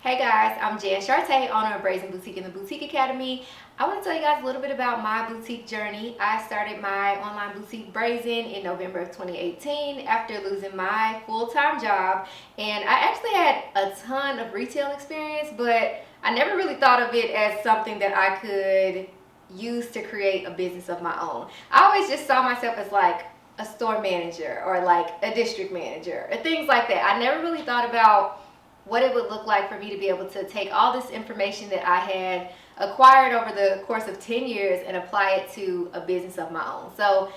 Hey guys, I'm Jance, owner of Brazen Boutique and the Boutique Academy. I want to tell you guys a little bit about my boutique journey. I started my online boutique Brazen in November of 2018 after losing my full-time job. And I actually had a ton of retail experience, but I never really thought of it as something that I could use to create a business of my own. I always just saw myself as like a store manager or like a district manager or things like that. I never really thought about what it would look like for me to be able to take all this information that I had acquired over the course of 10 years and apply it to a business of my own. So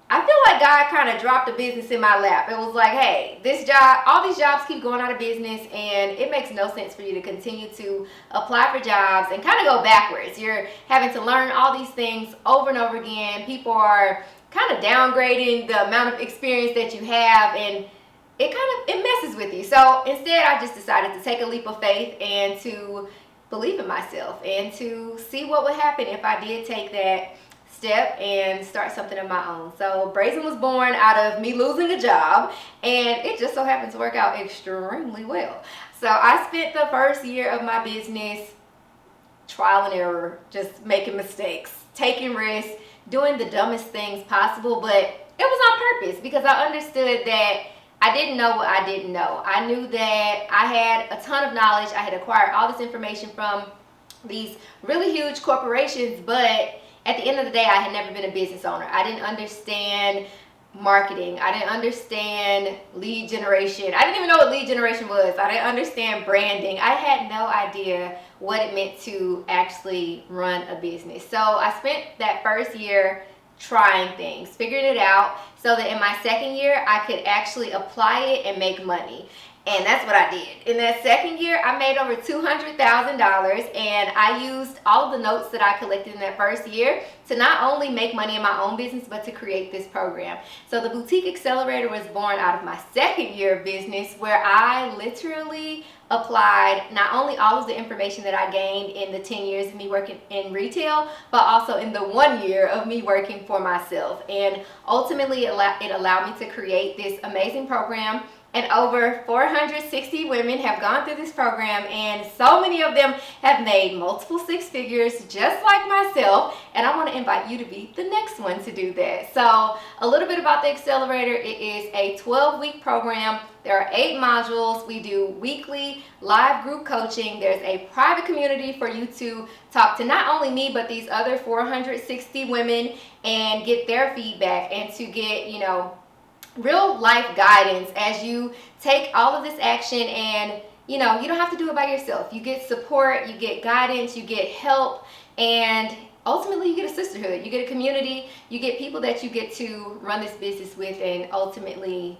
I feel like God kind of dropped a business in my lap. It was like, hey, this job, all these jobs keep going out of business, and it makes no sense for you to continue to apply for jobs and kind of go backwards. You're having to learn all these things over and over again. People are kind of downgrading the amount of experience that you have, and it messes with you. So instead, I just decided to take a leap of faith and to believe in myself and to see what would happen if I did take that step and start something of my own. So Brazen was born out of me losing a job, and it just so happened to work out extremely well. So I spent the first year of my business trial and error, just making mistakes, taking risks, doing the dumbest things possible, but it was on purpose because I understood that I didn't know what I didn't know. I knew that I had a ton of knowledge. I had acquired all this information from these really huge corporations, but at the end of the day, I had never been a business owner. I didn't understand marketing. I didn't understand lead generation. I didn't even know what lead generation was. I didn't understand branding. I had no idea what it meant to actually run a business. So I spent that first year trying things, figuring it out, so that in my second year I could actually apply it and make money. And that's what I did. In that second year, I made over $200,000, and I used all of the notes that I collected in that first year to not only make money in my own business, but to create this program. So the Boutique Accelerator was born out of my second year of business, where I literally applied not only all of the information that I gained in the 10 years of me working in retail, but also in the 1 year of me working for myself. And ultimately, it allowed me to create this amazing program. And over 460 women have gone through this program, and so many of them have made multiple six figures just like myself, and I want to invite you to be the next one to do that. So a little bit about the Accelerator. It is a 12-week program. There are 8 modules. We do weekly live group coaching. There's a private community for you to talk to not only me, but these other 460 women and get their feedback and to get, real life guidance as you take all of this action. And you don't have to do it by yourself. You get support, you get guidance, you get help, and ultimately you get a sisterhood, you get a community, you get people that you get to run this business with, and ultimately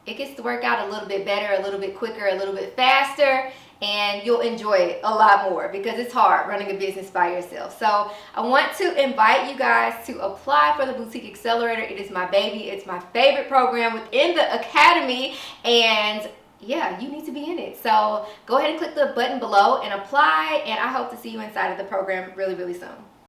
it gets to work out a little bit better, a little bit quicker, a little bit faster, and you'll enjoy it a lot more because it's hard running a business by yourself. So I want to invite you guys to apply for the Boutique Accelerator. It is my baby. It's my favorite program within the Academy, and yeah, you need to be in it. So go ahead and click the button below and apply, and I hope to see you inside of the program really, really soon.